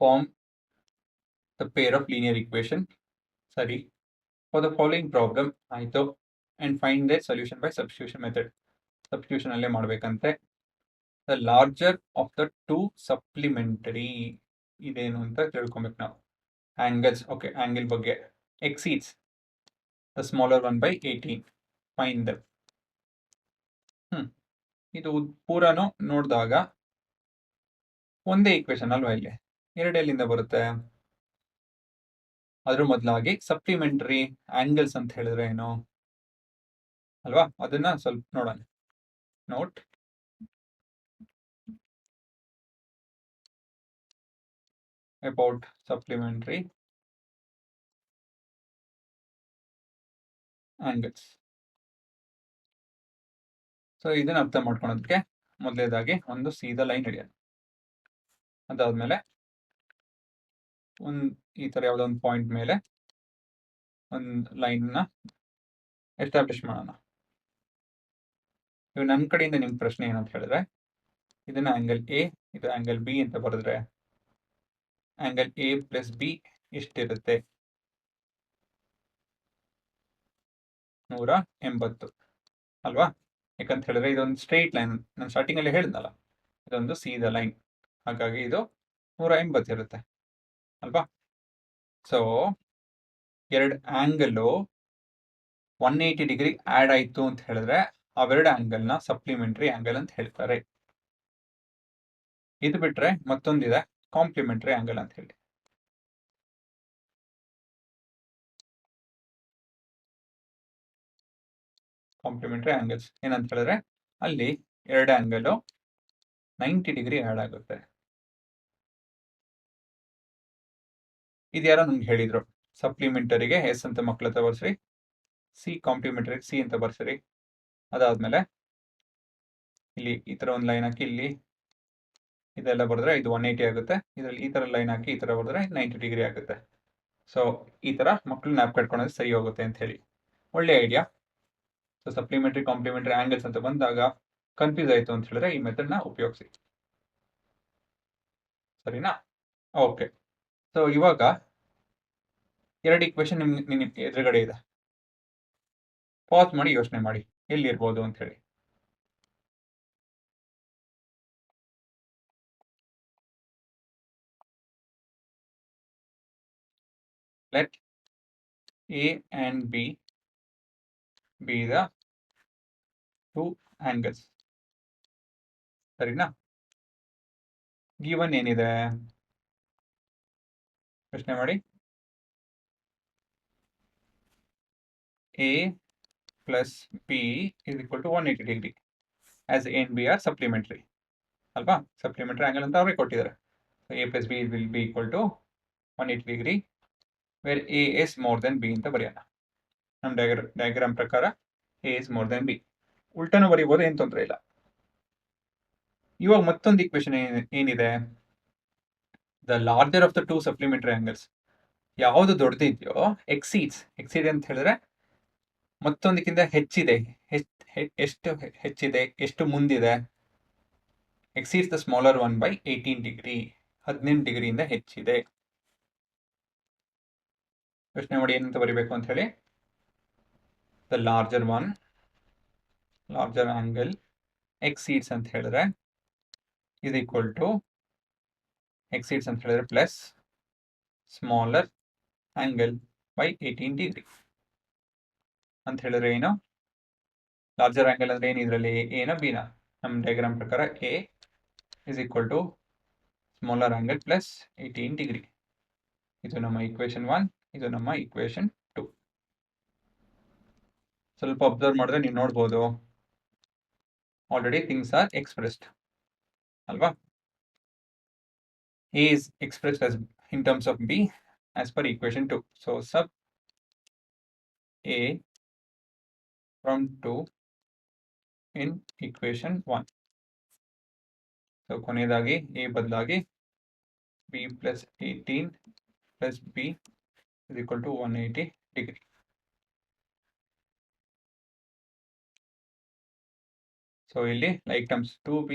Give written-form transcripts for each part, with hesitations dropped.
form the pair of linear equation. Sorry. For the following problem, ಆಯಿತು, and find their solution by substitution method. Substitution ಅಲ್ಲೇ ಮಾಡಬೇಕಂತೆ. The larger of the two supplementary ಇದೇನು ಅಂತ ತಿಳ್ಕೊಬೇಕು ನಾವು. Angles, okay, angle ಬಗ್ಗೆ exceeds the smaller one by 18. Find them. ಇದು ಪೂರನು ನೋಡಿದಾಗ ಒಂದೇ ಈಕ್ವೇಶನ್ ಅಲ್ವಾ ಇಲ್ಲಿ? ಎರಡೆಲ್ಲಿಂದ ಬರುತ್ತೆ? ಅದ್ರ ಮೊದಲಾಗಿ ಸಪ್ಲಿಮೆಂಟರಿ ಆಂಗಲ್ಸ್ ಅಂತ ಹೇಳಿದ್ರೆ ಏನು ಅಲ್ವಾ? ಅದನ್ನ ಸ್ವಲ್ಪ ನೋಡೋಣ. Note about supplementary angles. So ಇದನ್ನ ಅರ್ಥ ಮಾಡ್ಕೊಳೋದಕ್ಕೆ ಮೊದಲೇದಾಗಿ ಒಂದು ಸೀದಾ ಲೈನ್ ಹಿಡಿಯೋಣ. ಅದಾದ್ಮೇಲೆ ಈ ತರ ಯಾವುದೋ ಒಂದು ಪಾಯಿಂಟ್ ಮೇಲೆ ಒಂದು ಲೈನ್ ನ ಎಸ್ಟಾಬ್ಲಿಷ್ ಮಾಡೋಣ. ಇವ್ ನನ್ನ ಕಡೆಯಿಂದ ನಿಮ್ ಪ್ರಶ್ನೆ ಏನಂತ ಹೇಳಿದ್ರೆ, ಇದನ್ನ ಆಂಗಲ್ ಎ, ಇದು ಆಂಗಲ್ ಬಿ ಅಂತ ಬರೆದ್ರೆ ಆಂಗಲ್ ಎ ಪ್ಲಸ್ ಬಿ ಎಷ್ಟಿರುತ್ತೆ? 180 ಅಲ್ವಾ? ಯಾಕಂತ ಹೇಳಿದ್ರೆ ಇದೊಂದು ಸ್ಟ್ರೈಟ್ ಲೈನ್, ನಾನು ಸ್ಟಾರ್ಟಿಂಗ್ ಅಲ್ಲಿ ಹೇಳಿದ್ನಲ್ಲ, ಇದೊಂದು ಸೀದಾ ಲೈನ್, ಹಾಗಾಗಿ ಇದು 180 ಇರುತ್ತೆ ಅಲ್ವಾ? ಸೊ ಎರಡು ಆಂಗಲ್ 180 ಡಿಗ್ರಿ ಆಡ್ ಆಯ್ತು ಅಂತ ಹೇಳಿದ್ರೆ ಅವೆರಡು ಆಂಗಲ್ ನ ಸಪ್ಲಿಮೆಂಟರಿ ಆಂಗಲ್ ಅಂತ ಹೇಳ್ತಾರೆ. ಇದು ಬಿಟ್ರೆ ಮತ್ತೊಂದಿದೆ ಕಾಂಪ್ಲಿಮೆಂಟರಿ ಆಂಗಲ್ ಅಂತ ಹೇಳಿ. ಕಾಂಪ್ಲಿಮೆಂಟರಿ ಆಂಗಲ್ಸ್ ಏನಂತ ಹೇಳಿದ್ರೆ ಅಲ್ಲಿ ಎರಡು ಆಂಗಲ್ 90 ಡಿಗ್ರಿ ಆಡ್ ಆಗುತ್ತೆ. ಇದ್ಯಾರೋ ನಮ್ಗೆ ಹೇಳಿದ್ರು, ಸಪ್ಲಿಮೆಂಟರಿಗೆ ಎಸ್ ಅಂತ ಮಕ್ಳ ಹತ್ರ ಬರ್ಸ್ರಿ, ಸಿ ಕಾಂಪ್ಲಿಮೆಂಟರಿಗೆ ಸಿ ಅಂತ ಬರ್ಸ್ರಿ. ಅದಾದ್ಮೇಲೆ ಇಲ್ಲಿ ಈ ತರ ಒಂದು ಲೈನ್ ಹಾಕಿ ಇಲ್ಲಿ ಇದೆಲ್ಲ ಬರೆದ್ರೆ ಇದು 180 ಆಗುತ್ತೆ. ಇದರಲ್ಲಿ ಈ ತರ ಲೈನ್ ಹಾಕಿ ಈ ತರ ಬರೆದ್ರೆ 90 ಡಿಗ್ರಿ ಆಗುತ್ತೆ. ಸೊ ಈ ತರ ಮಕ್ಕಳು ನ್ಯಾಪ್ ಕಟ್ಕೊಂಡ್ರೆ ಸರಿ ಹೋಗುತ್ತೆ ಅಂತ ಹೇಳಿ ಒಳ್ಳೆ idea. So supplementary complementary angles ಅಂತ ಬಂದಾಗ ಕನ್ಫ್ಯೂಸ್ ಆಯ್ತು ಅಂತ ಹೇಳಿದ್ರೆ ಈ ಮೆಥಡ್ ನ ಉಪಯೋಗಿಸಿ, ಸರಿನಾ? ಓಕೆ. ಸೊ ಇವಾಗ ಎರಡು ಈಕ್ವೇಶನ್ ನಿಮ್ ಎದುರುಗಡೆ ಇದೆ. ಪಾಸ್ ಮಾಡಿ ಯೋಚನೆ ಮಾಡಿ ಎಲ್ಲಿರ್ಬೋದು ಅಂತ ಹೇಳಿ. Let a and b be the two angles. ಸರಿನಾ? ಗಿವನ್ ಏನಿದೆ ಯೋಚನೆ ಮಾಡಿ. A plus b is equal to 180 degree as a and b are supplementary ಅಲ್ವಾ? ಸಪ್ಲಿಮೆಂಟರಿ ಆಂಗಲ್ ಅಂತ ಅವರೇ ಕೊಟ್ಟಿದ್ದಾರೆ. A plus b will be equal to 180 degree where a is more than b ಅಂತ ಬರೆಯೋಣ. ನಮ್ಮ ಡಯಾಗ್ರಾಮ್ ಪ್ರಕಾರ A is more than b. ಉಲ್ಟಾನು ಬರೀಬೋದು, ಏನು ತೊಂದರೆ ಇಲ್ಲ. ಇವಾಗ ಮತ್ತೊಂದು ಈಕ್ವೇಶನ್ ಏನಿದೆ, the larger of the two supplementary angles. ಯಾವುದು ದೊಡ್ಡದಿದೆಯೋ ಎಕ್ಸೀಡ್ ಅಂತ ಹೇಳಿದ್ರೆ ಮತ್ತೊಂದಕ್ಕಿಂತ ಹೆಚ್ಚಿದೆ. ಎಷ್ಟು ಹೆಚ್ಚಿದೆ, ಎಷ್ಟು ಮುಂದಿದೆ? Exceeds the smaller one by 18 degree, 18 ಡಿಗ್ರಿಯಿಂದ ಹೆಚ್ಚಿದೆ. ಯೋಚನೆ ಮಾಡಿ ಏನಂತ ಬರೀಬೇಕು ಅಂತ ಹೇಳಿ. The larger one, larger angle exceeds ಅಂತ ಹೇಳಿದ್ರೆ ಇದು ಈಕ್ವಲ್ ಟು ಎಕ್ಸೀಡ್ಸ್ ಅಂತ ಹೇಳಿದ್ರೆ plus smaller angle by 18 degree ಅಂತ ಹೇಳಿದ್ರೆ ಏನು? ಲಾರ್ಜರ್ ಆಂಗಲ್ ಅಂದ್ರೆ ಏನು ಇದರಲ್ಲಿ? ಎನ ಬಿನ? ನಮ್ಮ ಡಯಾಗ್ರಾಮ್ ಪ್ರಕಾರ A is equal to smaller angle plus 18 degree. ಇದು ನಮ್ಮ ಈಕ್ವೇಶನ್ 1, ಇದು ನಮ್ಮ ಈಕ್ವೇಶನ್ 2. ಸ್ವಲ್ಪ ಅಬ್ಸರ್ವ್ ಮಾಡಿದ್ರೆ ನೀವು ನೋಡ್ಬೋದು ಆಲ್ರೆಡಿ ಥಿಂಗ್ಸ್ ಆರ್ ಎಕ್ಸ್ಪ್ರೆಸ್ಡ್ ಅಲ್ವಾ? A is expressed as in terms of B as per equation 2. So sub A from 2 in equation 1. So ಕೊನೆಯದಾಗಿ A ಬದಲಾಗಿ B plus 18 plus B is equal to 180 degree. So ಇಲ್ಲಿ like terms 2B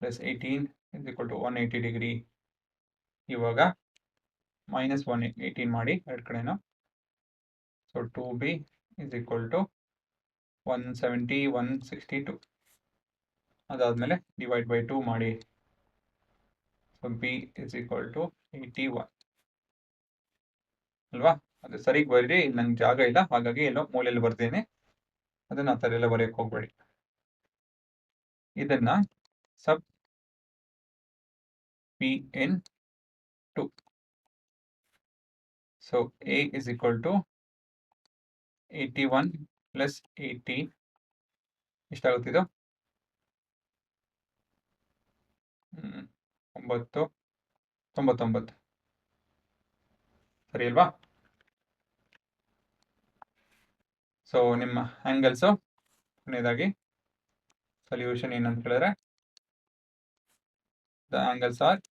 plus 18 is equal to 180 degree. ಇವಾಗ -118 ಮಾಡಿ ಎರಡು ಕಡೆನೂ. So 2b is equal to 170 162. ಅದಾದ್ಮೇಲೆ divide by 2 ಮಾಡಿ. So b is equal to 81 ಅಲ್ವಾ? ಅದು ಸರಿಗೆ ಬರೀರಿ, ನಂಗೆ ಜಾಗ ಇಲ್ಲ, ಹಾಗಾಗಿ ಎಲ್ಲೋ ಮೂಲೆಯಲ್ಲಿ ಬರ್ತೀನಿ. ಅದನ್ನ ಆ ಥರ ಎಲ್ಲ ಬರೆಯಕ್ಕೆ ಹೋಗ್ಬೇಡಿ. ಇದನ್ನ ಸಬ್ p in 2. So a is equal to 81 plus 80. ಎಷ್ಟಾಗುತ್ತಿದ್ದು? 99. ಸರಿ ಅಲ್ವಾ? ಸೊ ನಿಮ್ಮ ಆಂಗಲ್ಸು ಕೊನೆಯದಾಗಿ ಸೊಲ್ಯೂಷನ್ ಏನಂತ ಹೇಳಿದ್ರೆ, ದ ಆಂಗಲ್ಸ್ ಆರ್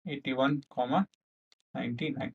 81, 99.